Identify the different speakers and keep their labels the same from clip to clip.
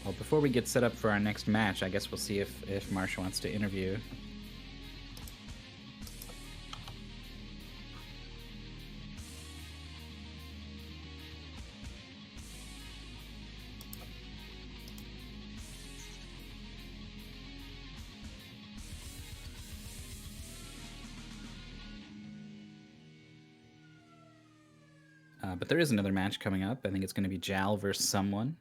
Speaker 1: Well, before we get set up for our next match, I guess we'll see if Marsh wants to interview. But there is another match coming up. I think it's going to be Jal versus someone.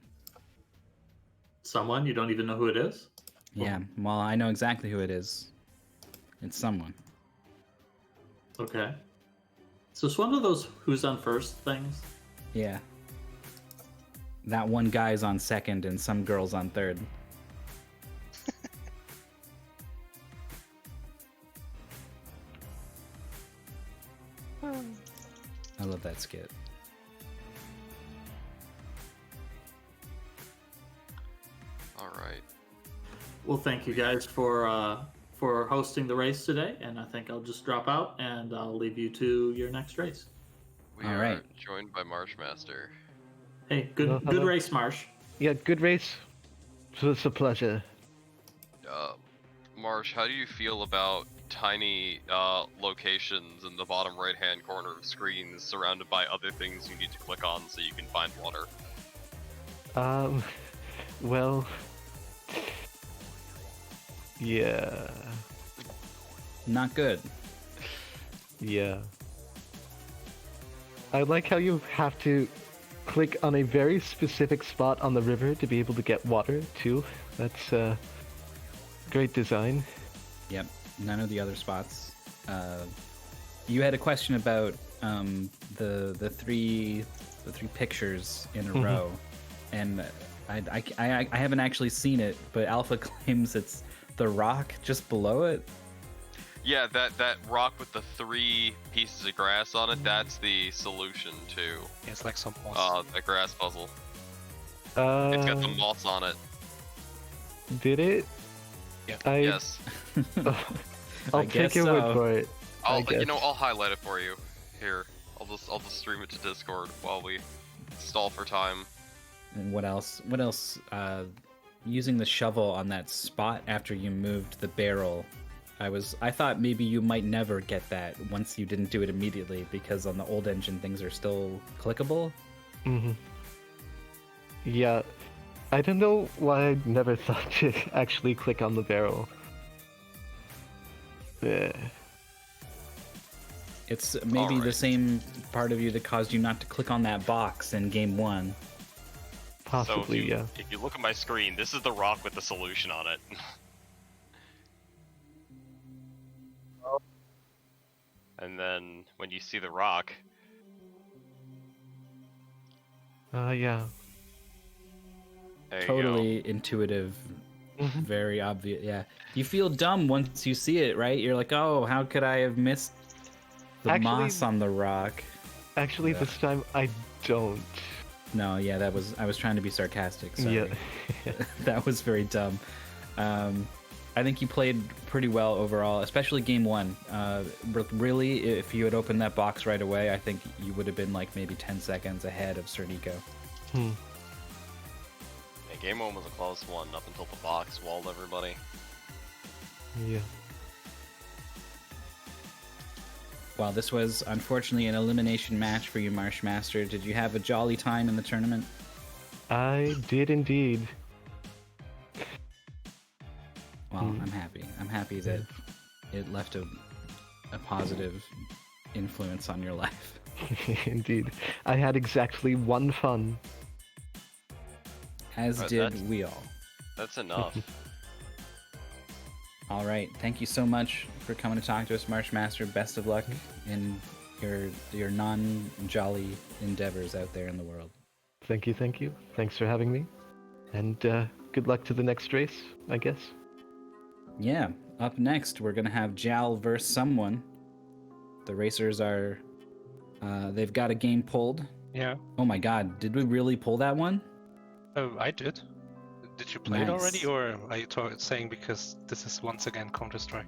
Speaker 2: Someone? You don't even know who it is?
Speaker 1: Yeah, well, I know exactly who it is. It's someone.
Speaker 2: Okay. So it's one of those who's on first things?
Speaker 1: Yeah. That one guy's on second and some girl's on third. I love that skit.
Speaker 3: All right.
Speaker 2: Well, thank you guys for hosting the race today, and I think I'll just drop out and I'll leave you to your next race.
Speaker 3: We
Speaker 1: All
Speaker 3: are
Speaker 1: right.
Speaker 3: joined by Marshmaster.
Speaker 2: Hey, good
Speaker 4: Hello,
Speaker 2: good
Speaker 4: hello.
Speaker 2: race, Marsh.
Speaker 4: Yeah, good race. It's a pleasure.
Speaker 3: Marsh, how do you feel about tiny locations in the bottom right-hand corner of screens surrounded by other things you need to click on so you can find water?
Speaker 4: Well, yeah,
Speaker 1: Not good.
Speaker 4: yeah. I like how you have to click on a very specific spot on the river to be able to get water, too. That's, great design.
Speaker 1: Yep. None of the other spots. You had a question about the three pictures in a row, and I haven't actually seen it, but Alpha claims it's the rock just below it.
Speaker 3: Yeah, that rock with the 3 pieces of grass on it, that's the solution to
Speaker 5: It's like some moss.
Speaker 3: the grass puzzle. It's got the
Speaker 4: Uh,
Speaker 3: moss on it.
Speaker 4: did it?
Speaker 5: Yeah.
Speaker 3: Yes.
Speaker 4: I'll
Speaker 1: I
Speaker 4: take
Speaker 1: guess
Speaker 4: your
Speaker 1: so.
Speaker 4: word for it. I guess.
Speaker 3: I'll highlight it for you. Here, I'll just stream it to Discord while we stall for time.
Speaker 1: And what else? What else? Using the shovel on that spot after you moved the barrel. I thought maybe you might never get that once you didn't do it immediately, because on the old engine things are still clickable.
Speaker 4: Mm-hmm. Yeah, I don't know why I never thought to actually click on the barrel. Yeah.
Speaker 1: It's maybe the
Speaker 3: Alright.
Speaker 1: same part of you that caused you not to click on that box in game 1.
Speaker 4: Possibly,
Speaker 6: so
Speaker 4: yeah.
Speaker 6: if you look at my screen, this is the rock with the solution on it. And then when you see the rock,
Speaker 4: Yeah.
Speaker 6: there you
Speaker 1: Totally intuitive,
Speaker 4: Mhm.
Speaker 1: very obvious. Yeah, you feel dumb once you see it, right? You're like, oh, how could I have missed the
Speaker 4: Actually-
Speaker 1: moss on the rock?
Speaker 4: Actually,
Speaker 1: Yeah.
Speaker 4: this time I don't.
Speaker 1: No, yeah, I was trying to be sarcastic. Sorry.
Speaker 4: Yeah.
Speaker 1: That was very dumb. I think you played pretty well overall, especially game 1. Really, if you had opened that box right away, I think you would have been like maybe 10 seconds ahead of Sir Nico.
Speaker 4: Hmm.
Speaker 6: go. Yeah, game 1 was a close one up until the box walled everybody.
Speaker 4: Yeah.
Speaker 1: Well, this was unfortunately an elimination match for you, Marshmaster. Did you have a jolly time in the tournament?
Speaker 4: I did indeed.
Speaker 1: Well, I'm happy. I'm happy that it left a positive influence on your life.
Speaker 4: Indeed. I had exactly 1 fun.
Speaker 1: As
Speaker 3: Right,
Speaker 1: did
Speaker 3: that's-
Speaker 1: we all.
Speaker 3: That's enough.
Speaker 1: All right. Thank you so much for coming to talk to us, Marshmaster. Best of luck in your non-jolly endeavors out there in the world.
Speaker 4: Thank you, thank you. Thanks for having me. And good luck to the next race, I guess.
Speaker 1: Yeah. Up next, we're gonna have Jal versus someone. The racers are. They've got a game pulled.
Speaker 5: Yeah.
Speaker 1: Oh my God! Did we really pull that one?
Speaker 5: Oh, I did. Did you play it
Speaker 1: Nice.
Speaker 5: already, or are you saying because this is once again Counter-Strike?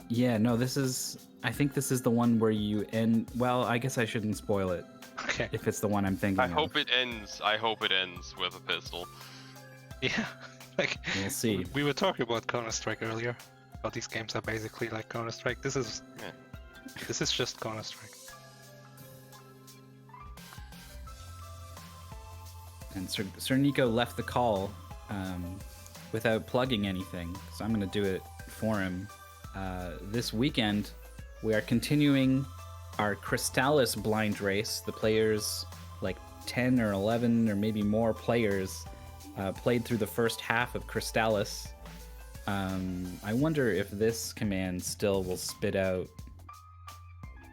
Speaker 1: Yeah. No. This is. I think this is the one where you end. Well, I guess I shouldn't spoil it.
Speaker 5: Okay.
Speaker 1: if it's the one I'm thinking
Speaker 3: I
Speaker 1: of.
Speaker 3: hope it ends. I hope it ends with a pistol.
Speaker 5: Yeah. Like
Speaker 1: We'll see.
Speaker 5: we were talking about Counter-Strike earlier. How these games are basically like Counter-Strike. This is just Counter-Strike.
Speaker 1: And Sir Nico left the call without plugging anything, so I'm going to do it for him. This weekend, we are continuing our Crystallis blind race. The players, like 10 or 11 or maybe more players, played through the first half of Crystallis. I wonder if this command still will spit out.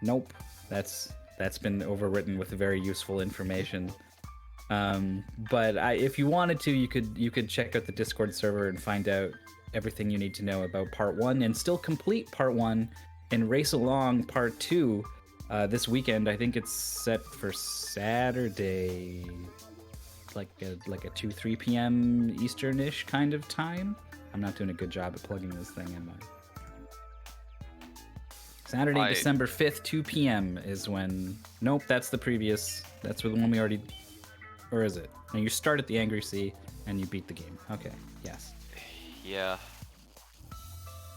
Speaker 1: Nope, that's been overwritten with very useful information. But if you wanted to, you could check out the Discord server and find out everything you need to know about Part 1 and still complete Part 1 and race along Part 2 this weekend. I think it's set for Saturday, like a 2-3 p.m. Eastern-ish kind of time. I'm not doing a good job at plugging this thing in. Saturday, December 5th, 2 p.m. is when... Nope, that's the previous... That's the one we already... Or is it? No, you start at the Angry Sea and you beat the game. Okay, yes.
Speaker 3: Yeah.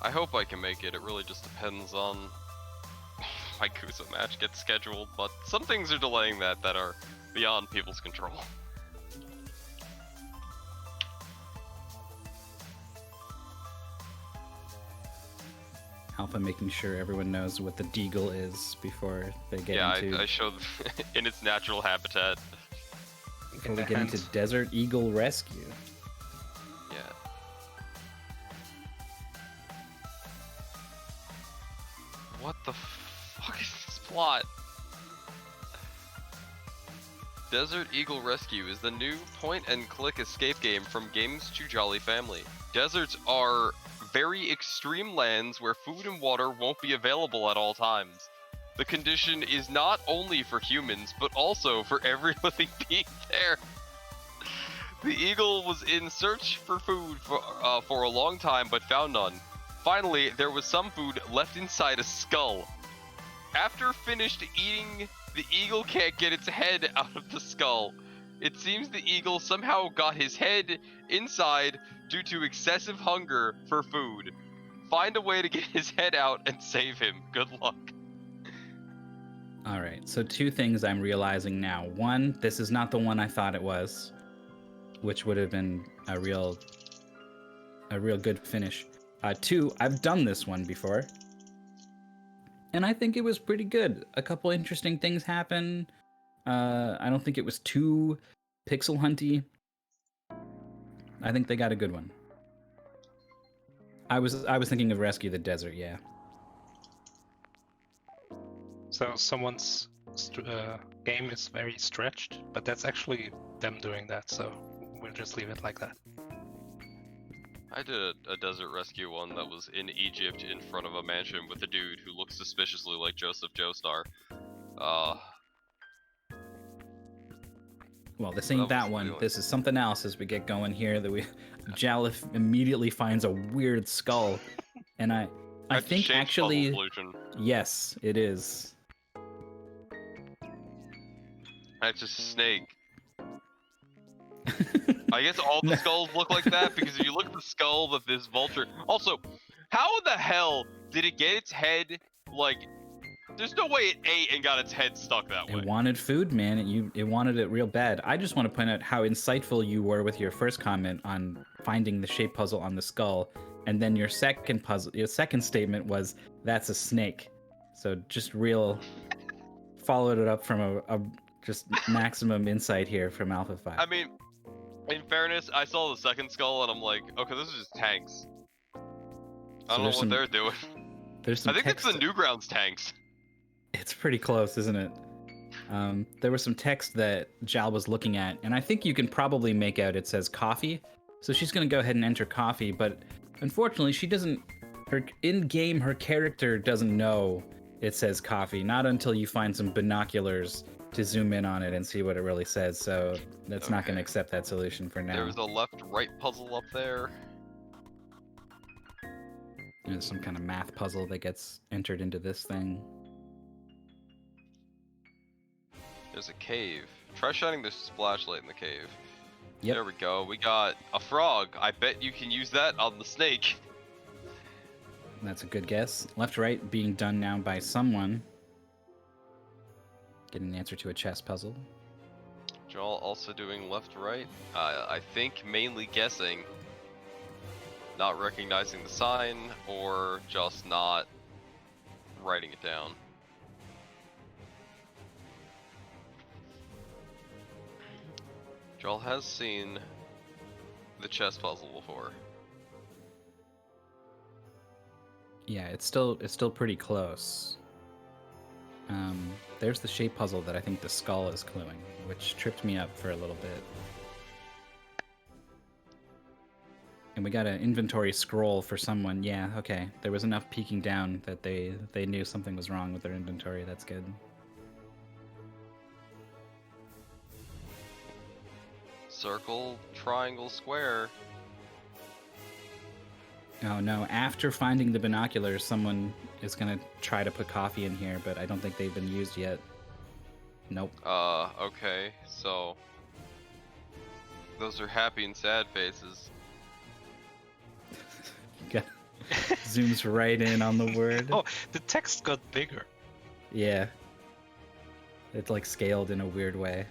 Speaker 3: I hope I can make it. It really just depends on my Kusa match gets scheduled, but some things are delaying that are beyond people's control.
Speaker 1: Alpha making sure everyone knows what the deagle is before they get into...
Speaker 3: I showed in its natural habitat.
Speaker 1: Before we get into Desert Eagle Rescue.
Speaker 3: Yeah. What the fuck is this plot? Desert Eagle Rescue is the new point-and-click escape game from Games to Jolly Family. Deserts are very extreme lands where food and water won't be available at all times. The condition is not only for humans, but also for every living being there. The eagle was in search for food for a long time, but found none. Finally, there was some food left inside a skull. After finished eating, the eagle can't get its head out of the skull. It seems the eagle somehow got his head inside due to excessive hunger for food. Find a way to get his head out and save him. Good luck.
Speaker 1: All right, so two things I'm realizing now. One, this is not the one I thought it was, which would have been a real good finish. Two, I've done this one before, and I think it was pretty good. A couple interesting things happen. I don't think it was too pixel hunty. I think they got a good one. I was thinking of Rescue the Desert, yeah.
Speaker 5: So someone's game is very stretched, but that's actually them doing that, so we'll just leave it like that.
Speaker 3: I did a desert rescue one that was in Egypt in front of a mansion with a dude who looked suspiciously like Joseph Joestar.
Speaker 1: Well, this ain't that one. This is something else as we get going here. Jalif immediately finds a weird skull, and I think actually, yes, it is.
Speaker 3: That's just a snake. I guess all the skulls look like that because if you look at the skull that this vulture. Also, how the hell did it get its head like? There's no way it ate and got its head stuck that way.
Speaker 1: It wanted food, man. It wanted it real bad. I just want to point out how insightful you were with your first comment on finding the shape puzzle on the skull, and then your second statement was that's a snake. So just followed it up from a just maximum insight here from Alpha 5.
Speaker 3: I mean, in fairness, I saw the second skull and I'm like, okay, those are just tanks. I don't know what they're doing. I think it's the Newgrounds tanks.
Speaker 1: It's pretty close, isn't it? There was some text that Jal was looking at, and I think you can probably make out it says coffee. So she's going to go ahead and enter coffee, but unfortunately she doesn't... In-game, her character doesn't know it says coffee, not until you find some binoculars to zoom in on it and see what it really says, so that's not going to accept that solution for now.
Speaker 3: There was a left-right puzzle up there.
Speaker 1: There's some kind of math puzzle that gets entered into this thing.
Speaker 3: There's a cave. Try shining the flashlight in the cave.
Speaker 1: Yep.
Speaker 3: There we go. We got a frog. I bet you can use that on the snake.
Speaker 1: That's a good guess. Left, right being done now by someone. Getting the answer to a chess puzzle.
Speaker 3: Joel also doing left, right. I think mainly guessing. Not recognizing the sign or just not writing it down. Joel has seen the chess puzzle before.
Speaker 1: Yeah, it's still pretty close. There's the shape puzzle that I think the skull is cluing, which tripped me up for a little bit. And we got an inventory scroll for someone. Yeah, okay. There was enough peeking down that they knew something was wrong with their inventory. That's good.
Speaker 3: Circle, triangle, square.
Speaker 1: Oh no, after finding the binoculars, someone is gonna try to put coffee in here, but I don't think they've been used yet. Nope.
Speaker 3: Okay, so those are happy and sad faces.
Speaker 1: Zooms right in on the word.
Speaker 5: Oh, the text got bigger.
Speaker 1: Yeah. It's like scaled in a weird way.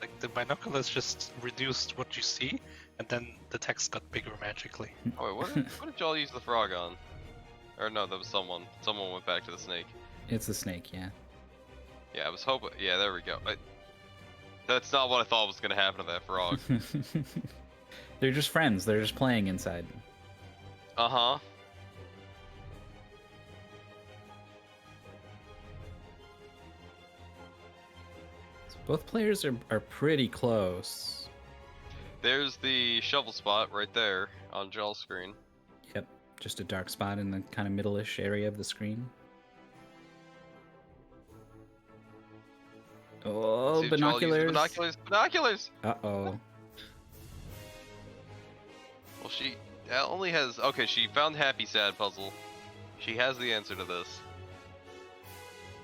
Speaker 5: Like the binoculars just reduced what you see, and then the text got bigger magically.
Speaker 3: Oh wait, what did y'all use the frog on? Or no, that was someone. Someone went back to the snake.
Speaker 1: It's the snake, yeah.
Speaker 3: Yeah, I was hoping. Yeah, there we go. That's not what I thought was gonna happen to that frog.
Speaker 1: They're just friends. They're just playing inside.
Speaker 3: Uh-huh.
Speaker 1: So both players are pretty close.
Speaker 3: There's the shovel spot right there on Joel's screen.
Speaker 1: Yep, just a dark spot in the kind of middle-ish area of the screen. Oh,
Speaker 3: See if Joel used the
Speaker 1: binoculars.
Speaker 3: Binoculars!
Speaker 1: Uh-oh.
Speaker 3: Well, she only has... Okay, she found Happy Sad puzzle. She has the answer to this.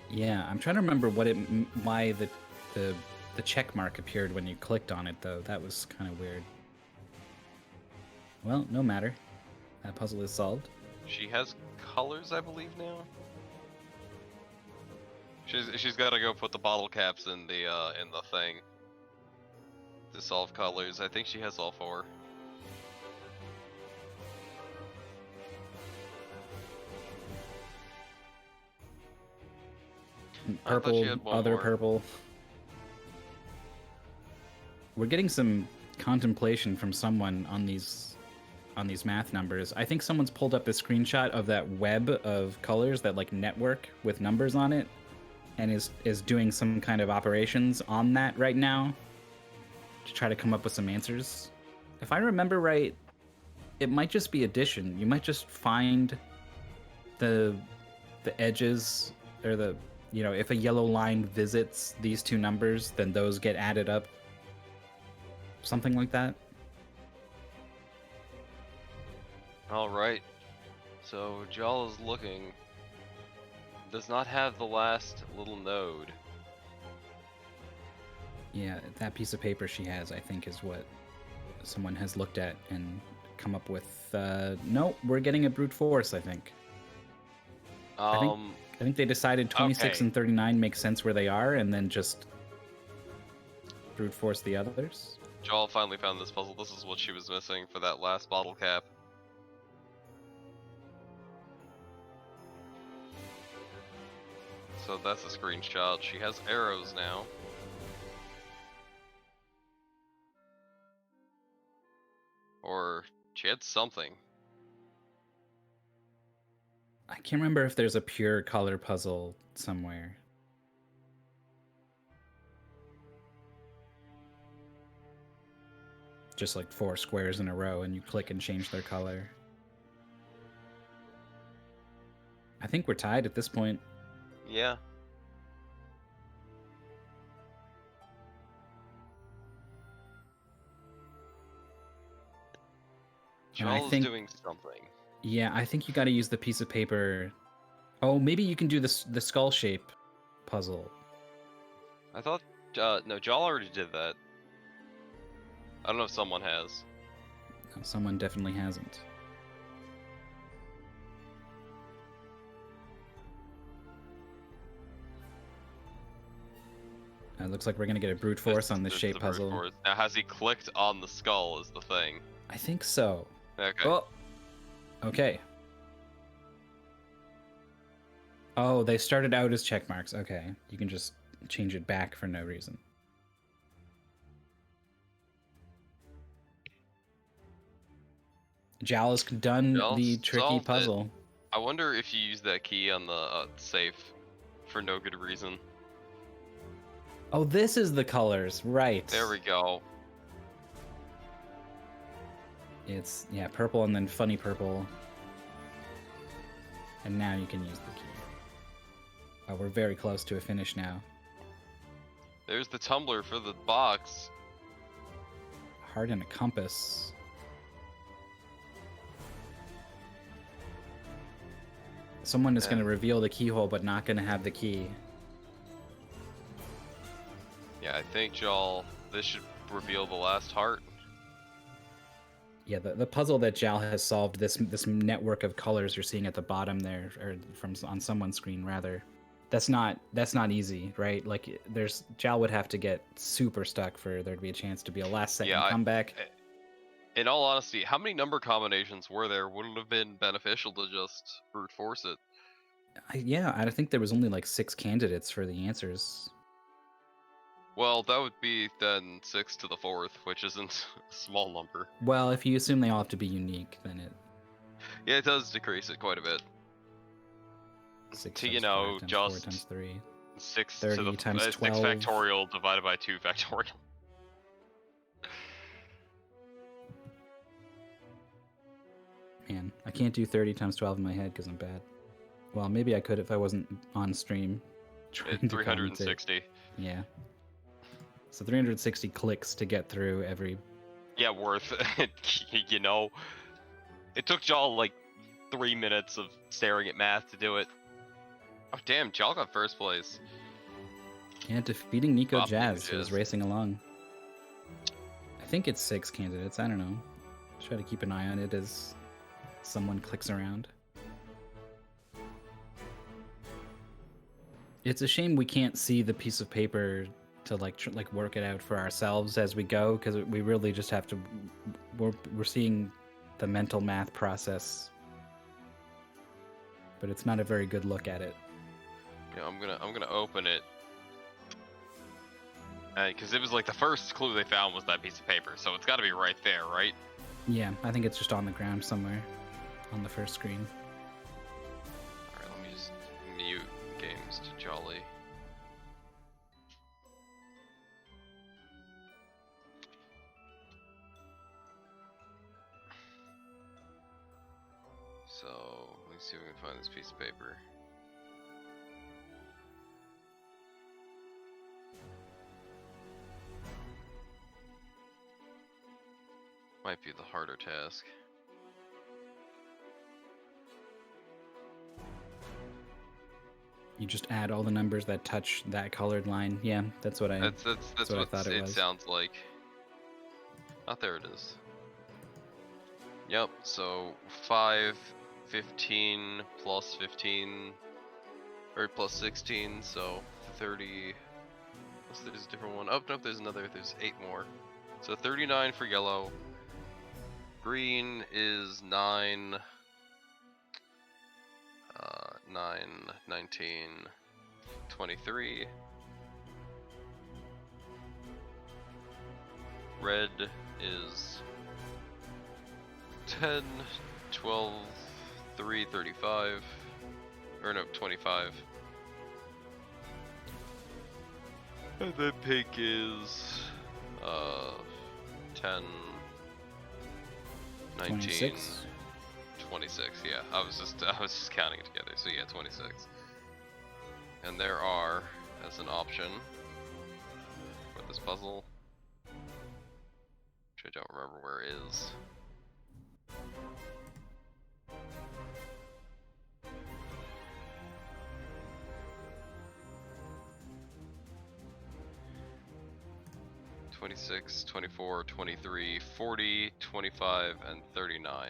Speaker 1: Yeah, I'm trying to remember why the check mark appeared when you clicked on it, though. That was kind of weird. Well, no matter. That puzzle is solved.
Speaker 3: She has colors, I believe, now. She's got to go put the bottle caps in the thing to solve colors. I think she has all four.
Speaker 1: Purple,
Speaker 3: she had one
Speaker 1: other
Speaker 3: more.
Speaker 1: purple. We're getting some contemplation from someone on these math numbers. I think someone's pulled up a screenshot of that web of colors, that like network with numbers on it, and is doing some kind of operations on that right now to try to come up with some answers. If I remember right, it might just be addition. You might just find the edges, or the, you know, if a yellow line visits these two numbers, then those get added up. Something like that.
Speaker 3: Alright. So, Joel is looking. Does not have the last little node.
Speaker 1: Yeah, that piece of paper she has, I think, is what someone has looked at and come up with. No, we're getting a brute force, I think. I think they decided 26
Speaker 3: Okay.
Speaker 1: and 39 make sense where they are, and then just brute force the others.
Speaker 3: Joel finally found this puzzle. This is what she was missing for that last bottle cap. So that's a screenshot. She has arrows now. Or she had something.
Speaker 1: I can't remember if there's a pure color puzzle somewhere. Just like 4 squares in a row, and you click and change their color. I think we're tied at this point.
Speaker 3: Yeah.
Speaker 1: And I
Speaker 3: Joel is
Speaker 1: think-
Speaker 3: doing something.
Speaker 1: Yeah, I think you got to use the piece of paper. Oh, maybe you can do the skull shape puzzle.
Speaker 3: I thought no, Jal already did that. I don't know if someone has.
Speaker 1: No, someone definitely hasn't. It looks like we're gonna get a brute force on this
Speaker 3: This is
Speaker 1: shape
Speaker 3: the brute
Speaker 1: puzzle.
Speaker 3: force. Now, has he clicked on the skull? Is the thing.
Speaker 1: I think so.
Speaker 3: Okay.
Speaker 1: Oh, okay. Oh, they started out as check marks. Okay, you can just change it back for no reason. Jal has done
Speaker 3: Jal
Speaker 1: the tricky
Speaker 3: solved it.
Speaker 1: puzzle.
Speaker 3: I wonder if you use that key on the safe for no good reason.
Speaker 1: Oh, this is the colors, right?
Speaker 3: There we go.
Speaker 1: It's, yeah, purple and then funny purple. And now you can use the key. Oh, we're very close to a finish now.
Speaker 3: There's the tumbler for the box.
Speaker 1: Heart and a compass. Someone is going to reveal the keyhole, but not going to have the key.
Speaker 3: Yeah, I think y'all. This should reveal the last heart.
Speaker 1: Yeah, the puzzle that Jal has solved, this network of colors you're seeing at the bottom there, or from on someone's screen rather, that's not easy, right? Like Jal would have to get super stuck for there to be a chance to be a last second comeback.
Speaker 3: In all honesty, how many number combinations were there? Wouldn't it have been beneficial to just brute force it?
Speaker 1: I think there was only like 6 candidates for the answers.
Speaker 3: Well, that would be then 6 to the 4th, which isn't a small number.
Speaker 1: Well, if you assume they all have to be unique, then it...
Speaker 3: Yeah, it does decrease it quite a bit.
Speaker 1: 6
Speaker 3: To,
Speaker 1: times 5 times
Speaker 3: just
Speaker 1: 4 times 3.
Speaker 3: 6
Speaker 1: 30
Speaker 3: to the
Speaker 1: times
Speaker 3: 6
Speaker 1: 12.
Speaker 3: factorial divided by 2 factorial.
Speaker 1: Man, I can't do 30 times 12 in my head because I'm bad. Well, maybe I could if I wasn't on stream. Trying to
Speaker 3: 360.
Speaker 1: Yeah. So 360 clicks to get through every...
Speaker 3: Yeah, worth it. You know, it took y'all like 3 minutes of staring at math to do it. Oh damn, y'all got first place.
Speaker 1: Yeah, defeating Nico
Speaker 3: Bob
Speaker 1: Jazz, who
Speaker 3: Jazz.
Speaker 1: was racing along. I think it's 6 candidates, I don't know. Try to keep an eye on it as someone clicks around. It's a shame we can't see the piece of paper to like work it out for ourselves as we go, because we really just have to. We're seeing the mental math process, but it's not a very good look at it.
Speaker 3: Yeah, I'm gonna open it, because it was like the first clue they found was that piece of paper, so it's got to be right there, right?
Speaker 1: Yeah, I think it's just on the ground somewhere, on the first screen.
Speaker 3: All right, let me just mute games to Jolly. So, let me see if we can find this piece of paper. Might be the harder task.
Speaker 1: You just add all the numbers that touch that colored line. Yeah, that's what I.
Speaker 3: That's
Speaker 1: what I thought it was.
Speaker 3: sounds like. Oh, there it is. Yep, so 5, 15, plus 15, or plus 16, so 30. There's a different one. Oh, nope, there's another. There's 8 more. So 39 for yellow. Green is 9. 9, 19, 23. Red is 10, 12, 3, 35. Or no, 25. And then pink is 10, 19,
Speaker 1: 26.
Speaker 3: 26. Yeah, I was just counting it together. So yeah, 26. And there are, as an option for this puzzle, which I don't remember where it is. 26, 24, 23, 40, 25, and 39.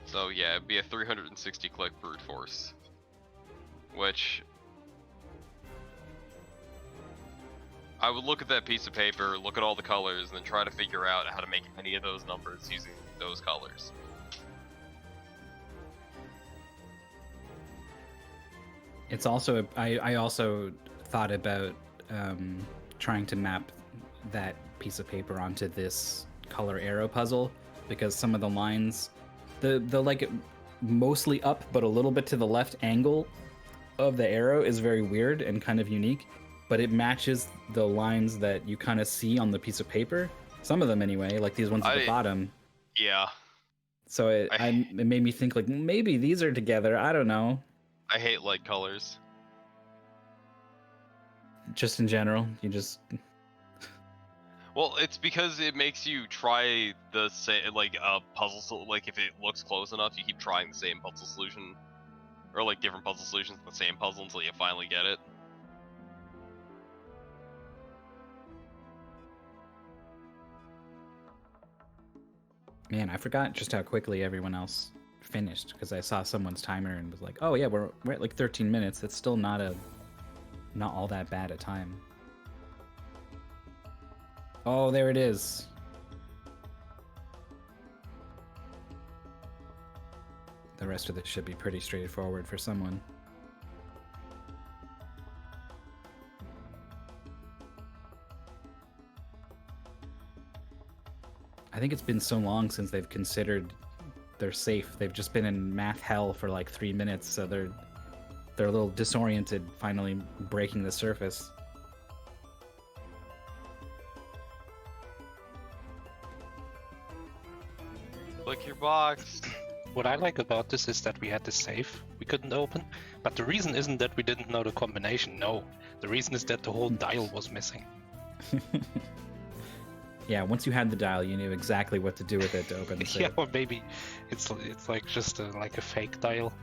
Speaker 3: So yeah, it'd be a 360 click brute force. Which I would look at that piece of paper, look at all the colors, and then try to figure out how to make any of those numbers using those colors.
Speaker 1: It's also I also thought about trying to map that piece of paper onto this color arrow puzzle, because some of the lines, the like mostly up but a little bit to the left angle of the arrow is very weird and kind of unique, but it matches the lines that you kind of see on the piece of paper. Some of them anyway, like these ones at the bottom.
Speaker 3: Yeah.
Speaker 1: So it made me think like maybe these are together. I don't know.
Speaker 3: I hate light colors.
Speaker 1: Just in general, you just...
Speaker 3: Well, it's because it makes you try the same, like a puzzle. Like if it looks close enough, you keep trying the same puzzle solution, or like different puzzle solutions to the same puzzle until you finally get it.
Speaker 1: Man, I forgot just how quickly everyone else finished, because I saw someone's timer and was like, "Oh yeah, we're at like 13 minutes. That's still not all that bad a time." Oh, there it is. The rest of this should be pretty straightforward for someone. I think it's been so long since they've considered they're safe. They've just been in math hell for like 3 minutes, so they're a little disoriented finally breaking the surface.
Speaker 3: Click your box.
Speaker 5: What I like about this is that we had the safe we couldn't open, but the reason isn't that we didn't know the combination, no. The reason is that the whole dial was missing.
Speaker 1: Yeah, once you had the dial, you knew exactly what to do with it to open the safe.
Speaker 5: Yeah, or maybe it's like just like a fake dial.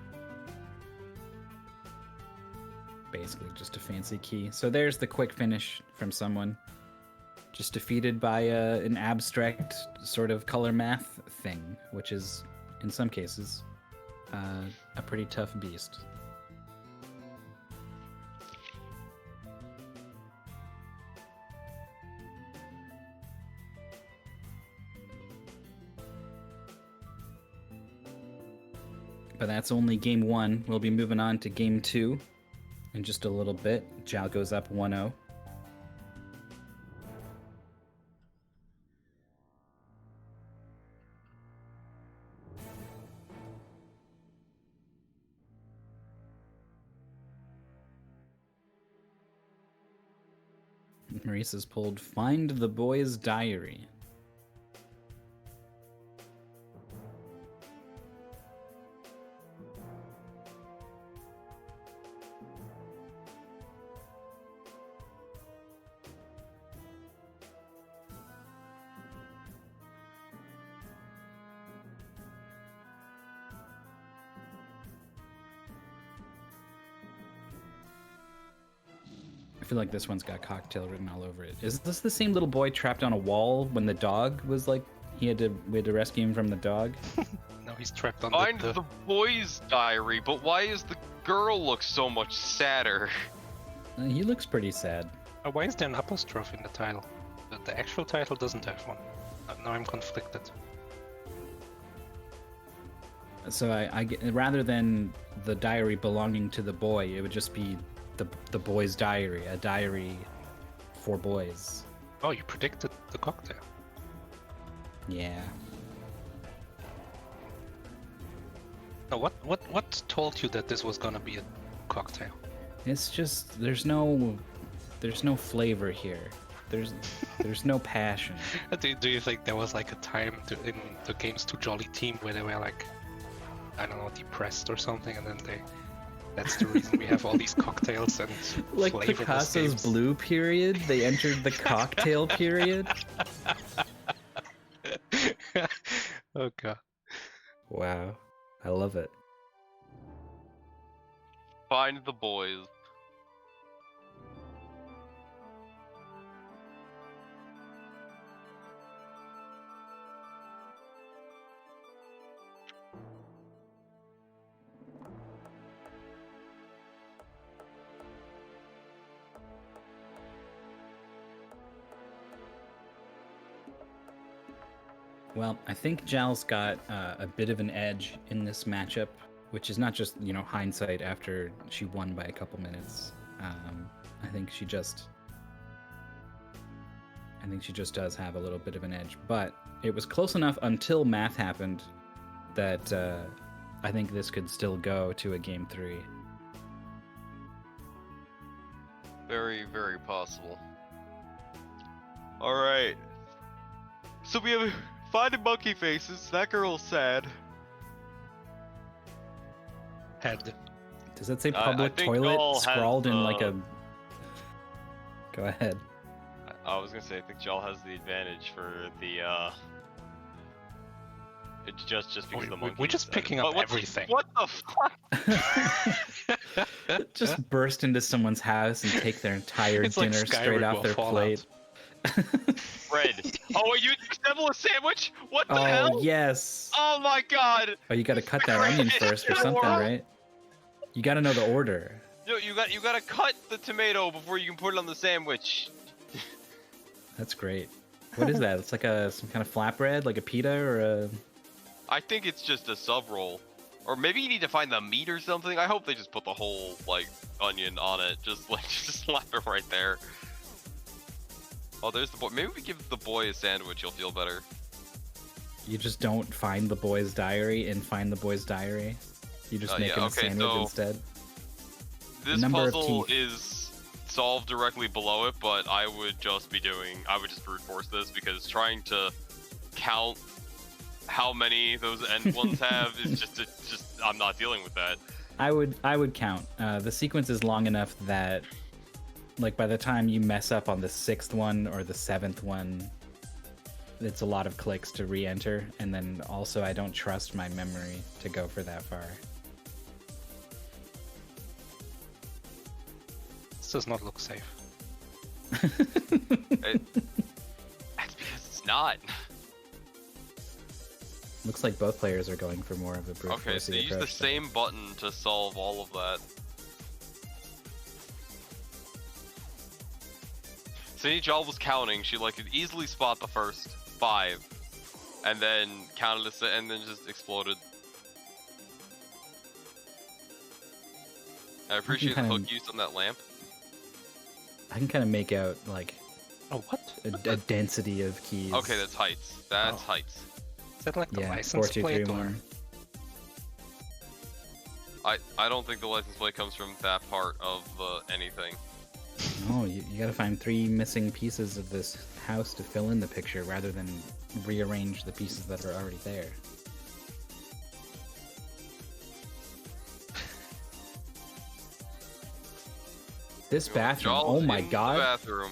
Speaker 1: Basically just a fancy key. So there's the quick finish from someone. Just defeated by an abstract sort of color math thing, which is, in some cases, a pretty tough beast. But that's only game 1. We'll be moving on to game 2 in just a little bit. Zhao goes up 1-0. Maurice has pulled Find the Boy's Diary. I feel like this one's got cocktail written all over it. Is this the same little boy trapped on a wall when the dog was like, we had to rescue him from the dog?
Speaker 5: No, he's trapped on
Speaker 3: Find the boy's diary, but why is the girl look so much sadder?
Speaker 1: He looks pretty sad.
Speaker 5: Why is there an apostrophe in the title? The actual title doesn't have one. Now I'm conflicted.
Speaker 1: So I rather than the diary belonging to the boy, it would just be the boy's diary, a diary for boys.
Speaker 5: Oh, you predicted the cocktail.
Speaker 1: Yeah.
Speaker 5: Now, what told you that this was gonna be a cocktail?
Speaker 1: It's just there's no flavor here. There's no passion.
Speaker 5: Do you think there was like a time in the Games Too Jolly team where they were like, I don't know, depressed or something, and then that's the reason we have all these cocktails and
Speaker 1: like
Speaker 5: flavorless
Speaker 1: Picasso's
Speaker 5: games.
Speaker 1: Blue period? They entered the cocktail period?
Speaker 5: Oh god.
Speaker 1: Wow. I love it.
Speaker 3: Find the boys.
Speaker 1: Well, I think Jal's got a bit of an edge in this matchup, which is not just, hindsight after she won by a couple minutes. I think she just does have a little bit of an edge, but it was close enough until math happened that I think this could still go to a game 3.
Speaker 3: Very, very possible. Alright. So we have finding monkey faces. That girl's sad.
Speaker 5: Head.
Speaker 1: Does that say
Speaker 3: I
Speaker 1: public
Speaker 3: think
Speaker 1: toilet
Speaker 3: Jal has
Speaker 1: scrawled in like
Speaker 3: the-
Speaker 1: a... Go ahead.
Speaker 6: I was gonna say, I think Jal has the advantage for the, it's just because of the monkeys.
Speaker 5: We're just picking up
Speaker 3: But
Speaker 5: everything.
Speaker 3: What the fuck?
Speaker 1: Just burst into someone's house and take their entire
Speaker 5: It's like
Speaker 1: dinner straight
Speaker 5: Skyward
Speaker 1: off their
Speaker 5: Fallout.
Speaker 1: plate.
Speaker 3: Bread. Oh, are you a sandwich? What the
Speaker 1: Oh,
Speaker 3: hell?
Speaker 1: yes.
Speaker 3: Oh my god!
Speaker 1: Oh, you gotta cut that onion first or something, right? You gotta know the order.
Speaker 3: No, you gotta cut the tomato before you can put it on the sandwich.
Speaker 1: That's great. What is that? It's like some kind of flatbread, like a pita or a...
Speaker 3: I think it's just a sub roll. Or maybe you need to find the meat or something. I hope they just put the whole, onion on it. Just slap it right there. Oh, there's the boy. Maybe we give the boy a sandwich, he'll feel better.
Speaker 1: You just don't find the boy's diary and find the boy's diary. You just make him a sandwich instead.
Speaker 3: This
Speaker 1: Number of
Speaker 3: puzzle
Speaker 1: teeth.
Speaker 3: is solved directly below it, but I would just brute force this because trying to count how many those end ones have is just I'm not dealing with that.
Speaker 1: I would count. The sequence is long enough that, by the time you mess up on the 6th one or the 7th one, it's a lot of clicks to re-enter, and then also I don't trust my memory to go for that far.
Speaker 5: This does not look safe.
Speaker 3: That's because it's not.
Speaker 1: Looks like both players are going for more of a brute
Speaker 3: Okay, so
Speaker 1: forcey
Speaker 3: use the
Speaker 1: approach, though.
Speaker 3: same button to solve all of that. See, Jal was counting. She could easily spot the first 5, and then counted and then just exploded. I appreciate the hook use on that lamp.
Speaker 1: I can kind of make out
Speaker 5: Oh, what?
Speaker 1: a density of keys.
Speaker 3: Okay, that's heights. That's heights.
Speaker 5: Is that like the
Speaker 1: Yeah,
Speaker 5: license
Speaker 1: 4, 2, 3,
Speaker 5: plate?
Speaker 1: 1.
Speaker 3: I don't think the license plate comes from that part of anything.
Speaker 1: No, you gotta find 3 missing pieces of this house to fill in the picture rather than rearrange the pieces that are already there. This bathroom,
Speaker 3: Jal's
Speaker 1: oh my
Speaker 3: in the
Speaker 1: god.
Speaker 3: bathroom.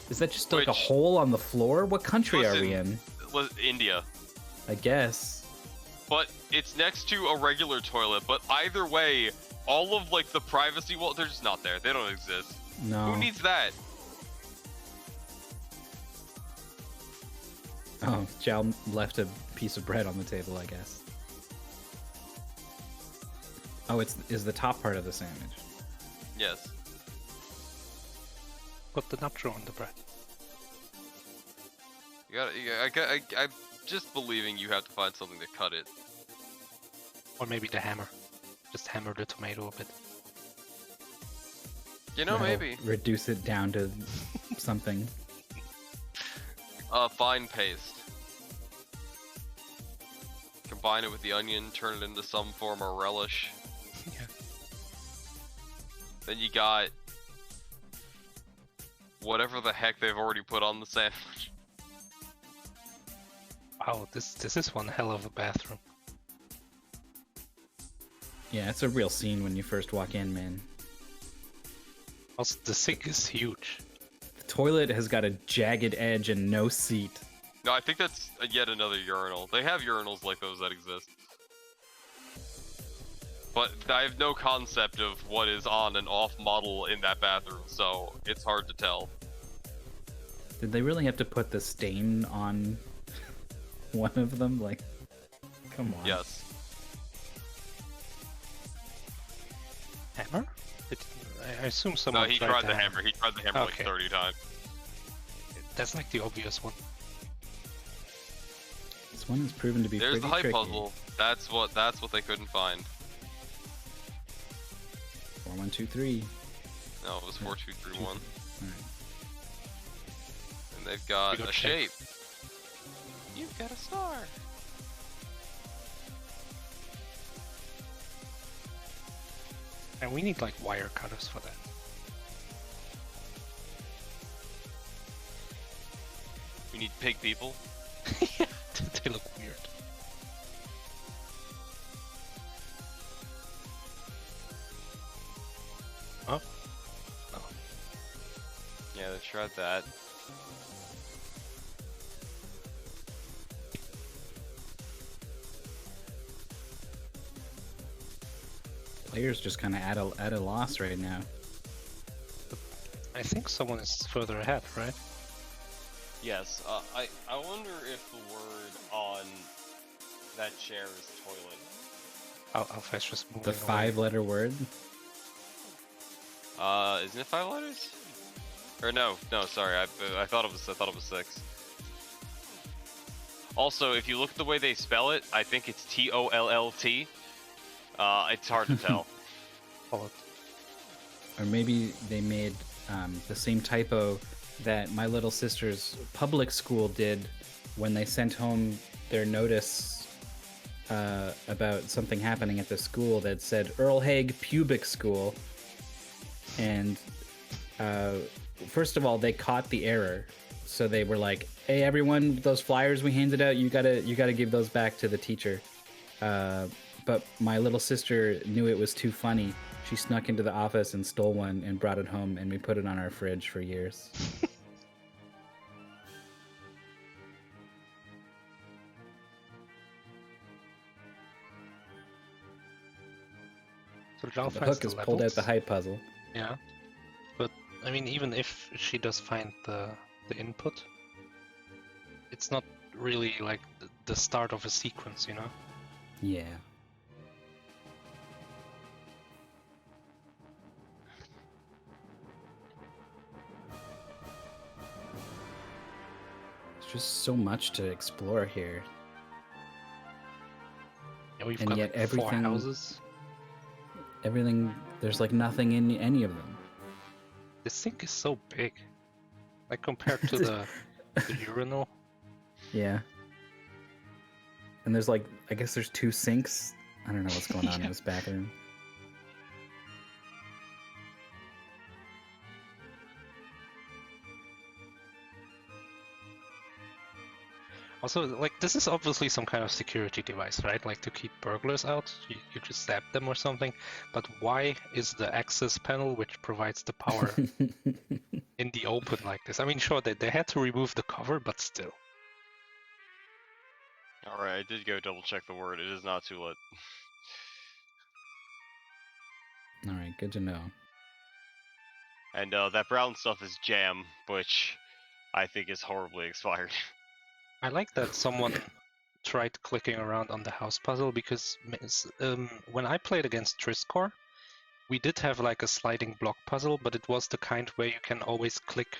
Speaker 1: Is that just like a
Speaker 3: Which-
Speaker 1: hole on the floor? What country are we in?
Speaker 3: India.
Speaker 1: I guess.
Speaker 3: But it's next to a regular toilet, but either way, all of the privacy they're just not there. They don't exist.
Speaker 1: No.
Speaker 3: Who needs that?
Speaker 1: Oh, Jal left a piece of bread on the table, I guess. Oh, is the top part of the sandwich.
Speaker 3: Yes.
Speaker 5: Put the nutro on the bread.
Speaker 3: I'm just believing you have to find something to cut it.
Speaker 5: Or maybe the hammer. Just hammer the tomato a bit.
Speaker 1: That'll
Speaker 3: Maybe.
Speaker 1: reduce it down to something.
Speaker 3: Fine paste. Combine it with the onion, turn it into some form of relish.
Speaker 5: Yeah.
Speaker 3: Then you got whatever the heck they've already put on the sandwich.
Speaker 5: Wow, this is one hell of a bathroom.
Speaker 1: Yeah, it's a real scene when you first walk in, man.
Speaker 5: Also, the sink is huge.
Speaker 1: The toilet has got a jagged edge and no seat.
Speaker 3: No, I think that's yet another urinal. They have urinals like those that exist. But I have no concept of what is on and off model in that bathroom, so it's hard to tell.
Speaker 1: Did they really have to put the stain on one of them? Come on.
Speaker 3: Yes.
Speaker 5: Hammer? I assume
Speaker 3: No,
Speaker 5: someone
Speaker 3: he tried the hammer. He tried the hammer
Speaker 5: Okay.
Speaker 3: 30 times.
Speaker 5: That's like the obvious one.
Speaker 1: It's This one has proven to be
Speaker 3: There's
Speaker 1: pretty
Speaker 3: the hype
Speaker 1: tricky.
Speaker 3: puzzle. That's what they couldn't find.
Speaker 1: 4123.
Speaker 3: No, it was 4231.
Speaker 1: Alright.
Speaker 3: And they've got
Speaker 5: We got
Speaker 3: a
Speaker 5: shape.
Speaker 3: shape. You've got a star.
Speaker 5: And we need like wire cutters for that.
Speaker 3: We need pig people.
Speaker 5: Yeah, they look weird. Oh? No.
Speaker 3: Yeah, they tried that.
Speaker 1: Players just kind of at a loss right now.
Speaker 5: I think someone is further ahead, right?
Speaker 6: Yes, I wonder if the word on that chair is toilet.
Speaker 5: Alpha's just moving
Speaker 1: The
Speaker 5: away.
Speaker 1: 5-letter word.
Speaker 3: Isn't it 5 letters? Or no, sorry, I thought it was 6. Also, if you look at the way they spell it, I think it's T-O-L-L-T. It's hard to tell.
Speaker 5: Followed.
Speaker 1: Or maybe they made the same typo that my little sister's public school did when they sent home their notice about something happening at the school that said Earl Haig Pubic School. And first of all, they caught the error. So they were like, hey, everyone, those flyers we handed out, you gotta give those back to the teacher. But my little sister knew it was too funny. She snuck into the office and stole one and brought it home, and we put it on our fridge for years.
Speaker 5: So
Speaker 1: The
Speaker 5: Jalfa
Speaker 1: hook
Speaker 5: has
Speaker 1: has pulled out the
Speaker 5: levels.
Speaker 1: hype puzzle.
Speaker 5: Yeah. But, I mean, even if she does find the input, it's not really like the start of a sequence, you know?
Speaker 1: Yeah. There's just so much to explore here.
Speaker 5: Yeah, we've
Speaker 1: And
Speaker 5: got
Speaker 1: yet
Speaker 5: like 4
Speaker 1: everything-
Speaker 5: houses.
Speaker 1: Everything, there's like nothing in any of them.
Speaker 5: This thing is so big. Like compared to the urinal.
Speaker 1: Yeah. And there's like, I guess there's 2 sinks. I don't know what's going on in
Speaker 5: Yeah.
Speaker 1: this bathroom.
Speaker 5: Also, like, this is obviously some kind of security device, right? Like, to keep burglars out, you just stab them or something. But why is the access panel, which provides the power, in the open like this? I mean, sure, they had to remove the cover, but still.
Speaker 6: Alright, I did go double check the word. It is not tulip.
Speaker 1: All right, good to know.
Speaker 6: And that brown stuff is jam, which I think is horribly expired.
Speaker 5: I like that someone tried clicking around on the house puzzle because when I played against Triscore, we did have like a sliding block puzzle, but it was the kind where you can always click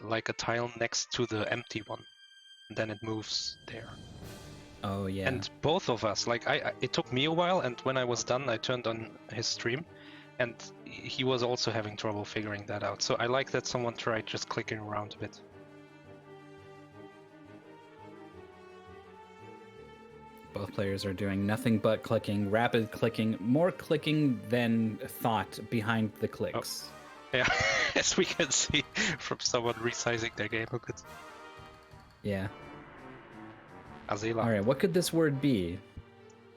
Speaker 5: like a tile next to the empty one, and then it moves there.
Speaker 1: Oh yeah.
Speaker 5: And both of us, like it took me a while, and when I was done, I turned on his stream, and he was also having trouble figuring that out. So I like that someone tried just clicking around a bit.
Speaker 1: Both players are doing nothing but clicking, rapid clicking, more clicking than thought behind the clicks.
Speaker 5: Yeah, as we can see from someone resizing their game a bit.
Speaker 1: Yeah.
Speaker 5: Azela.
Speaker 1: All right, what could this word be?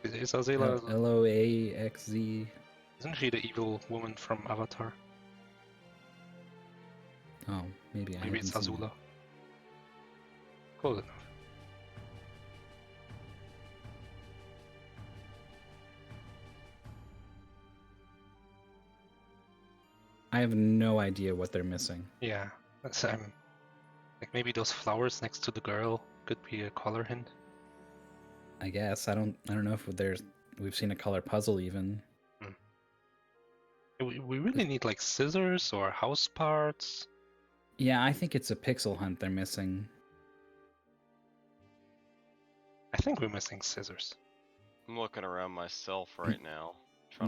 Speaker 5: Is Azela?
Speaker 1: Loaxz.
Speaker 5: Isn't she the evil woman from Avatar?
Speaker 1: Oh, maybe I
Speaker 5: Maybe it's
Speaker 1: haven't seen
Speaker 5: Azula. Close enough.
Speaker 1: I have no idea what they're missing.
Speaker 5: Yeah, that's like maybe those flowers next to the girl could be a color hint.
Speaker 1: I guess I don't know if we've seen a color puzzle even.
Speaker 5: We really need like scissors or house parts.
Speaker 1: Yeah, I think it's a pixel hunt they're missing.
Speaker 5: I think we're missing scissors.
Speaker 6: I'm looking around myself right now.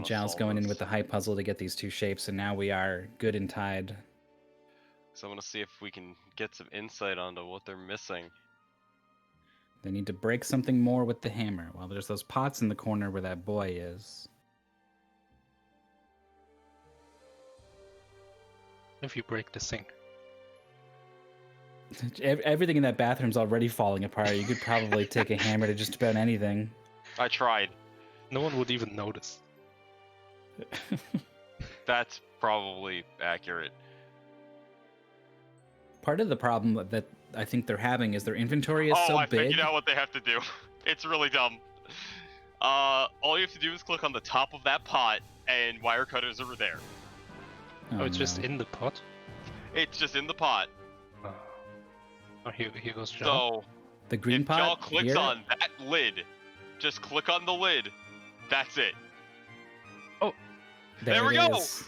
Speaker 1: Jal's going in with the high puzzle to get these two shapes, and now we are good and tied.
Speaker 6: So I'm gonna see if we can get some insight onto what they're missing.
Speaker 1: They need to break something more with the hammer. Well, there's those pots in the corner where that boy is.
Speaker 5: If you break the sink.
Speaker 1: Everything in that bathroom's already falling apart. You could probably take a hammer to just about anything.
Speaker 6: I tried.
Speaker 5: No one would even notice.
Speaker 6: That's probably accurate.
Speaker 1: Part of the problem that I think they're having is their inventory is so
Speaker 6: I
Speaker 1: big.
Speaker 6: figured out what they have to do. It's really dumb. All you have to do is click on the top of that pot, and wire cutters are there.
Speaker 5: Oh, it's
Speaker 1: no.
Speaker 5: just in the pot?
Speaker 6: It's just in the pot.
Speaker 5: Oh, here goes Jal.
Speaker 6: So
Speaker 1: The green
Speaker 6: if
Speaker 1: pot.
Speaker 6: y'all clicks
Speaker 1: here?
Speaker 6: on that lid, just click on the lid. That's it. There we
Speaker 1: it
Speaker 6: go!
Speaker 1: is.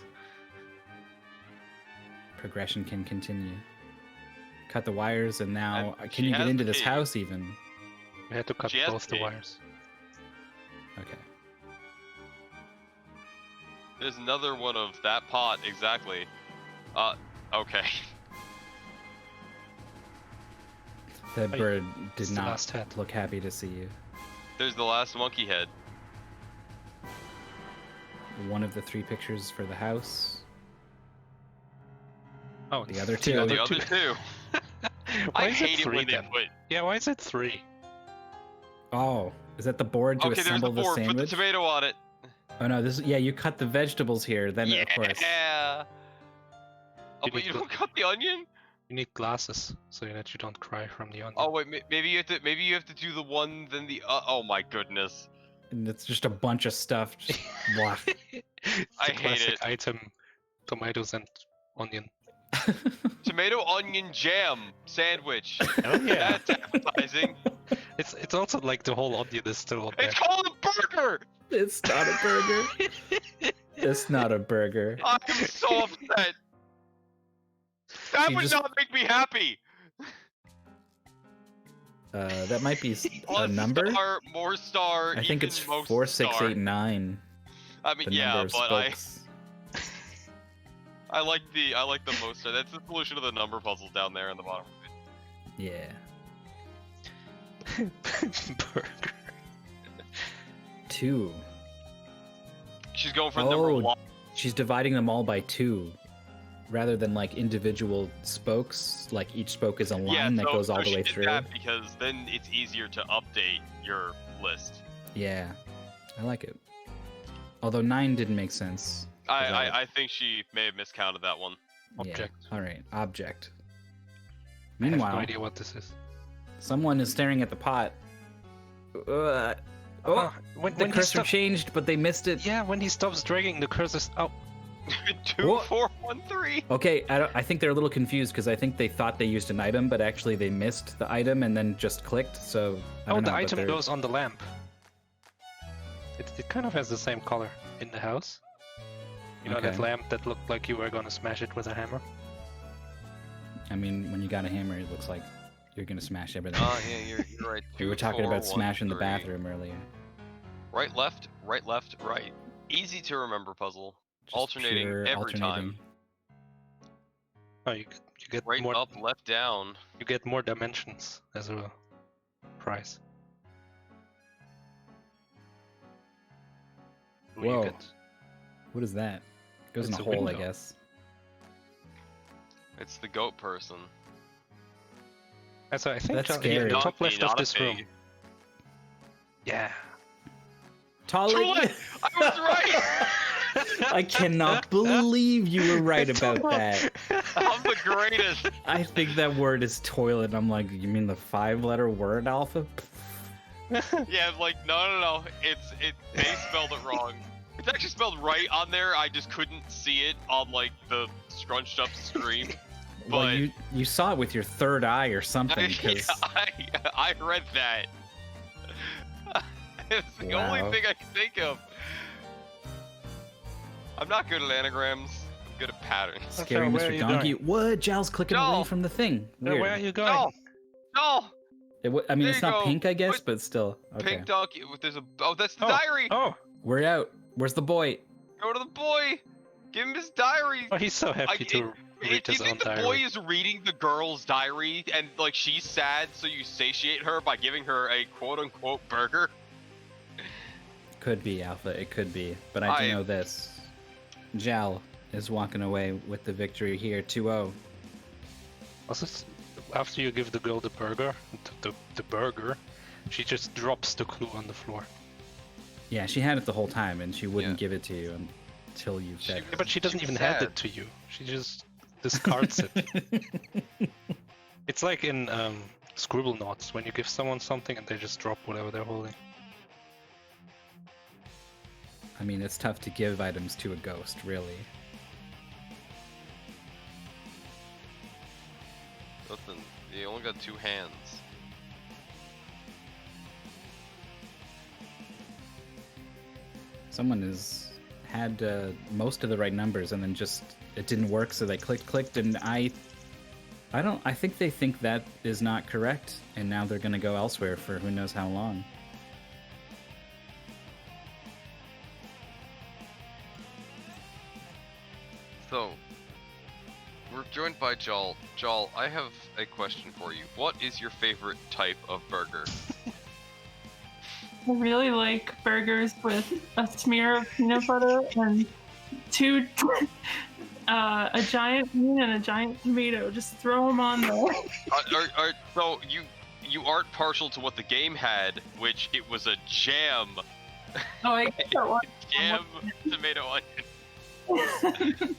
Speaker 1: Progression can continue. Cut the wires, and now
Speaker 6: And
Speaker 1: can
Speaker 6: she
Speaker 1: you get
Speaker 6: has
Speaker 1: into
Speaker 6: the
Speaker 1: this
Speaker 6: key.
Speaker 1: house even?
Speaker 5: We had to cut
Speaker 6: She has
Speaker 5: both the
Speaker 6: key.
Speaker 5: wires.
Speaker 1: Okay.
Speaker 6: There's another one of that pot, exactly. Okay.
Speaker 1: That
Speaker 5: Hey,
Speaker 1: bird
Speaker 5: it's
Speaker 1: did
Speaker 5: the
Speaker 1: not
Speaker 5: last head.
Speaker 1: look happy to see you.
Speaker 6: There's the last monkey head.
Speaker 1: One of the three pictures for the house.
Speaker 5: Oh,
Speaker 1: The other
Speaker 5: the
Speaker 1: two.
Speaker 6: The other two.
Speaker 5: Why
Speaker 6: I
Speaker 5: is it
Speaker 6: hate it
Speaker 5: three
Speaker 6: when they
Speaker 5: then?
Speaker 6: put...
Speaker 5: Yeah, why is it 3?
Speaker 1: Oh, is that the board to
Speaker 6: Okay, there's the
Speaker 1: assemble the
Speaker 6: board. Put the
Speaker 1: sandwich?
Speaker 6: tomato on it.
Speaker 1: Oh no, this yeah, you cut the vegetables here, then
Speaker 6: Yeah.
Speaker 1: of course.
Speaker 6: Oh,
Speaker 5: You
Speaker 6: but
Speaker 5: need
Speaker 6: you
Speaker 5: to-
Speaker 6: don't cut the onion?
Speaker 5: You need glasses so that you don't cry from the onion.
Speaker 6: Oh wait, maybe you have to do the one, then the. Oh my goodness.
Speaker 1: And it's just a bunch of stuff. Just blah.
Speaker 5: It's
Speaker 6: I
Speaker 5: the
Speaker 6: hate
Speaker 5: classic
Speaker 6: it.
Speaker 5: item: tomatoes and onion.
Speaker 6: Tomato onion jam sandwich.
Speaker 5: Oh yeah,
Speaker 6: That's appetizing.
Speaker 5: it's also like the whole onion is still on there.
Speaker 6: It's called a burger.
Speaker 1: It's not a burger. It's not a burger.
Speaker 6: I'm so upset. That
Speaker 1: You
Speaker 6: would
Speaker 1: just-
Speaker 6: not make me happy.
Speaker 1: That might be a
Speaker 6: Plus
Speaker 1: number.
Speaker 6: Star, more star.
Speaker 1: I think
Speaker 6: even
Speaker 1: it's
Speaker 6: most
Speaker 1: 4, 6,
Speaker 6: star.
Speaker 1: 8, 9.
Speaker 6: I mean,
Speaker 1: The
Speaker 6: yeah,
Speaker 1: number of
Speaker 6: but
Speaker 1: spokes.
Speaker 6: I like the most star. That's the solution to the number puzzle down there in the bottom.
Speaker 1: Yeah.
Speaker 5: Burger.
Speaker 1: 2.
Speaker 6: She's going for number
Speaker 1: Oh,
Speaker 6: 1.
Speaker 1: she's dividing them all by 2. Rather than like individual spokes, like each spoke is a line that goes all the
Speaker 6: she
Speaker 1: way
Speaker 6: did
Speaker 1: through.
Speaker 6: that because then it's easier to update your list.
Speaker 1: Yeah, I like it. Although 9 didn't make sense.
Speaker 6: I think she may have miscounted that one.
Speaker 5: Object.
Speaker 1: Yeah. All right, object.
Speaker 5: I have no
Speaker 1: Meanwhile,
Speaker 5: idea what this is.
Speaker 1: someone is staring at the pot. Oh,
Speaker 5: When
Speaker 1: the
Speaker 5: he
Speaker 1: cursor
Speaker 5: stops,
Speaker 1: changed, but they missed it.
Speaker 5: yeah, when he stops dragging the cursors. Oh,
Speaker 6: 2,
Speaker 1: What?
Speaker 6: 4, 1, 3.
Speaker 1: Okay, I think they're a little confused because I think they thought they used an item, but actually they missed the item and then just clicked. So I
Speaker 5: oh,
Speaker 1: don't
Speaker 5: the
Speaker 1: know, but
Speaker 5: item
Speaker 1: they're-
Speaker 5: goes on the lamp. It kind of has the same color in the house. You know that
Speaker 1: Okay.
Speaker 5: lamp that looked like you were gonna smash it with a hammer?
Speaker 1: I mean, when you got a hammer, it looks like you're gonna smash everything.
Speaker 6: Oh yeah, you're right.
Speaker 1: We were
Speaker 6: 2,
Speaker 1: talking
Speaker 6: 4,
Speaker 1: about
Speaker 6: 1,
Speaker 1: smashing the
Speaker 6: 3.
Speaker 1: bathroom earlier.
Speaker 6: Right, left, right, left, right. Easy to remember puzzle.
Speaker 1: Just
Speaker 6: Alternating
Speaker 1: pure
Speaker 6: every time.
Speaker 5: Oh, you get
Speaker 6: Right,
Speaker 5: more.
Speaker 6: up, left, down.
Speaker 5: You get more dimensions as a prize. Well, you
Speaker 1: Whoa.
Speaker 5: get-
Speaker 1: What is that? It goes
Speaker 5: It's
Speaker 1: in a
Speaker 5: a
Speaker 1: hole, I
Speaker 5: window.
Speaker 1: guess.
Speaker 6: It's the goat person.
Speaker 5: So I think
Speaker 1: That's
Speaker 5: John,
Speaker 1: scary.
Speaker 5: the top
Speaker 6: Donkey,
Speaker 5: left
Speaker 6: not
Speaker 5: of
Speaker 6: a
Speaker 5: this room.
Speaker 6: pig.
Speaker 5: Yeah.
Speaker 1: Tolly,
Speaker 6: Truly, I was right.
Speaker 1: I cannot believe you were right about that.
Speaker 6: I'm the greatest.
Speaker 1: I think that word is toilet. I'm like, you mean the 5-letter word alpha?
Speaker 6: Yeah, like no. They spelled it wrong. It's actually spelled right on there. I just couldn't see it on like the scrunched up screen.
Speaker 1: Well,
Speaker 6: But
Speaker 1: you saw it with your third eye or something. Because
Speaker 6: I read that. It's the
Speaker 1: Wow.
Speaker 6: only thing I can think of. I'm not good at anagrams. I'm good at patterns.
Speaker 1: scary
Speaker 5: where are
Speaker 1: Mr.
Speaker 5: you
Speaker 1: Donkey. What? Jal's clicking
Speaker 6: No.
Speaker 1: away from the thing.
Speaker 5: Where are
Speaker 1: Weird.
Speaker 5: you going?
Speaker 6: No, no.
Speaker 1: I mean,
Speaker 3: There
Speaker 1: it's
Speaker 3: you
Speaker 1: not
Speaker 3: go.
Speaker 1: pink, I guess,
Speaker 3: Put
Speaker 1: but still. Okay.
Speaker 3: Pink donkey. There's a. Oh, that's the
Speaker 5: Oh,
Speaker 3: diary.
Speaker 5: Oh,
Speaker 1: We're out. Where's the boy?
Speaker 3: Go to the boy. Give him his diary.
Speaker 5: oh, he's so happy to
Speaker 3: Do
Speaker 5: read
Speaker 3: you
Speaker 5: his own
Speaker 3: think the
Speaker 5: diary.
Speaker 3: boy is reading the girl's diary and like she's sad, so you satiate her by giving her a quote-unquote burger?
Speaker 1: Could be, Alpha. It could be. But I do know this. Jal is walking away with the victory here, 2-0.
Speaker 5: Also, after you give the girl the burger, the burger, she just drops the clue on the floor.
Speaker 1: Yeah, she had it the whole time, and she wouldn't
Speaker 3: Yeah.
Speaker 1: give it to you until you fed
Speaker 5: Yeah, but she doesn't
Speaker 3: was
Speaker 5: even hand
Speaker 3: sad.
Speaker 5: it to you. She just discards it.
Speaker 1: her.
Speaker 5: It's like in Scribble Knots, when you give someone something and they just drop whatever they're holding.
Speaker 1: I mean, it's tough to give items to a ghost, really.
Speaker 3: Listen, you only got 2 hands.
Speaker 1: Someone has had most of the right numbers, and then just it didn't work, so they clicked, and I think they think that is not correct, and now they're gonna go elsewhere for who knows how long.
Speaker 3: So, we're joined by Jal. Jal, I have a question for you. What is your favorite type of burger?
Speaker 7: I really like burgers with a smear of peanut butter and a giant bean and a giant tomato. Just throw them on there.
Speaker 3: So you aren't partial to what the game had, which it was a jam.
Speaker 7: Oh, I get that one.
Speaker 3: Jam tomato onion.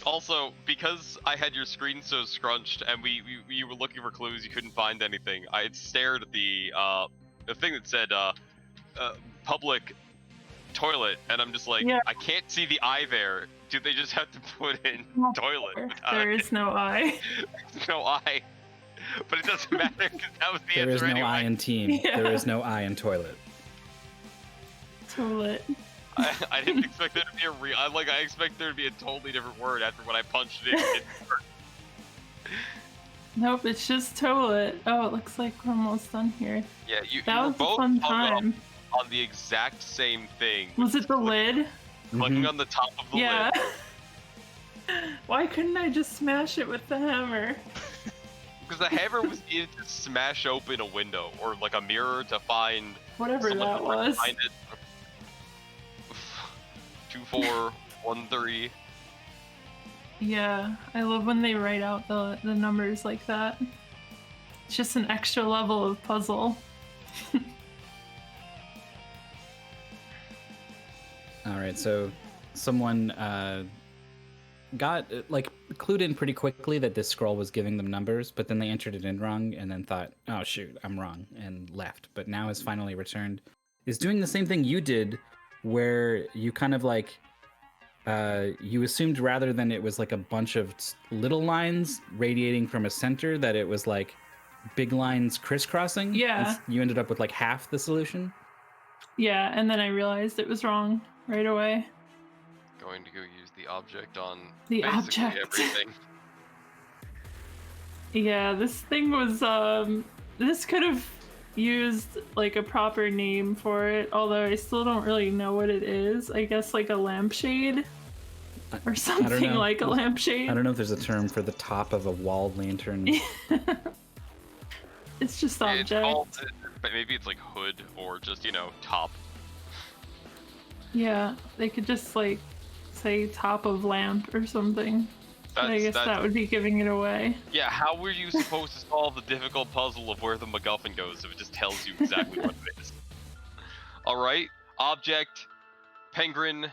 Speaker 3: Also, because I had your screen so scrunched and you were looking for clues, you couldn't find anything. I had stared at the thing that said public toilet, and I'm just like,
Speaker 7: Yeah.
Speaker 3: I can't see the I there. Do they just have to put in
Speaker 7: No,
Speaker 3: toilet? without
Speaker 7: There
Speaker 3: it?
Speaker 7: is no I.
Speaker 3: no I. But it doesn't matter because that was the
Speaker 1: There is
Speaker 3: answer
Speaker 1: no
Speaker 3: anyway.
Speaker 1: I in team.
Speaker 7: Yeah.
Speaker 1: There is no I in toilet.
Speaker 7: Toilet.
Speaker 3: I didn't expect there to be a I expect there to be a totally different word after when I punched it in. It didn't work.
Speaker 7: Nope, it's just toilet. Oh, it looks like we're almost done here.
Speaker 3: Yeah, you
Speaker 7: That
Speaker 3: were
Speaker 7: was a
Speaker 3: both
Speaker 7: fun
Speaker 3: hung up
Speaker 7: time.
Speaker 3: on the exact same thing.
Speaker 7: Was it the lid?
Speaker 3: Clicking
Speaker 1: Mhm.
Speaker 3: on the top of the
Speaker 7: Yeah.
Speaker 3: lid.
Speaker 7: Why couldn't I just smash it with the hammer?
Speaker 3: Because the hammer was needed to smash open a window or like a mirror to find
Speaker 7: Whatever
Speaker 3: someone
Speaker 7: that
Speaker 3: who would
Speaker 7: was.
Speaker 3: find it. 2413.
Speaker 7: Yeah, I love when they write out the numbers like that. It's just an extra level of puzzle.
Speaker 1: All right, so someone got like clued in pretty quickly that this scroll was giving them numbers, but then they entered it in wrong and then thought, "Oh shoot, I'm wrong," and left. But now has finally returned. Is doing the same thing you did, where you kind of like you assumed rather than it was like a bunch of little lines radiating from a center that it was like big lines crisscrossing.
Speaker 7: Yeah.
Speaker 1: You ended up with like half the solution.
Speaker 7: Yeah, and then I realized it was wrong right away.
Speaker 3: Going to go use the object on
Speaker 7: The
Speaker 3: basically
Speaker 7: object.
Speaker 3: everything.
Speaker 7: Yeah, this thing was this could have used like a proper name for it, although I still don't really know what it is. I guess like a lampshade or something
Speaker 1: know.
Speaker 7: like a lampshade.
Speaker 1: I don't know if there's a term for the top of a wall lantern.
Speaker 7: It's just
Speaker 3: It's
Speaker 7: object.
Speaker 3: called, but maybe it's like hood or just, top.
Speaker 7: Yeah, they could just like say top of lamp or something. But I guess that would be giving it away.
Speaker 3: Yeah, how were you supposed to solve the difficult puzzle of where the MacGuffin goes if it just tells you exactly what it is? Alright, object, penguin,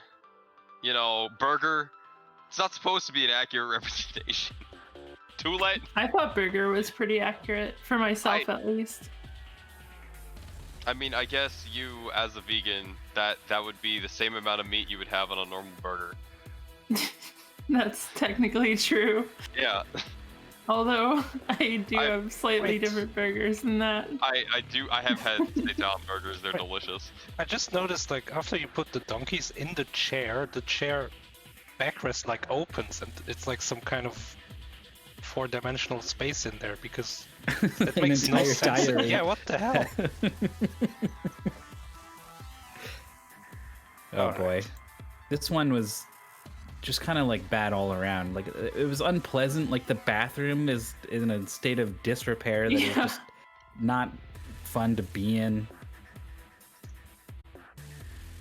Speaker 3: burger. It's not supposed to be an accurate representation. Toolet?
Speaker 7: I thought burger was pretty accurate for myself at least.
Speaker 3: I mean, I guess you, as a vegan, that would be the same amount of meat you would have on a normal burger.
Speaker 7: That's technically true.
Speaker 3: Yeah,
Speaker 7: Although I do
Speaker 3: I-
Speaker 7: have slightly
Speaker 5: Wait.
Speaker 7: different burgers than that.
Speaker 3: I have had seitan burgers, they're delicious.
Speaker 5: I just noticed, like, after you put the donkeys in the chair backrest, like, opens, and it's like some kind of 4-dimensional space in there because it
Speaker 1: An
Speaker 5: makes no
Speaker 1: entire
Speaker 5: sense.
Speaker 1: diary.
Speaker 5: Yeah, what the hell?
Speaker 1: Oh boy, this one was just kind of like bad all around. Like it was unpleasant. Like the bathroom is in a state of disrepair that is
Speaker 7: Yeah.
Speaker 1: just not fun to be in.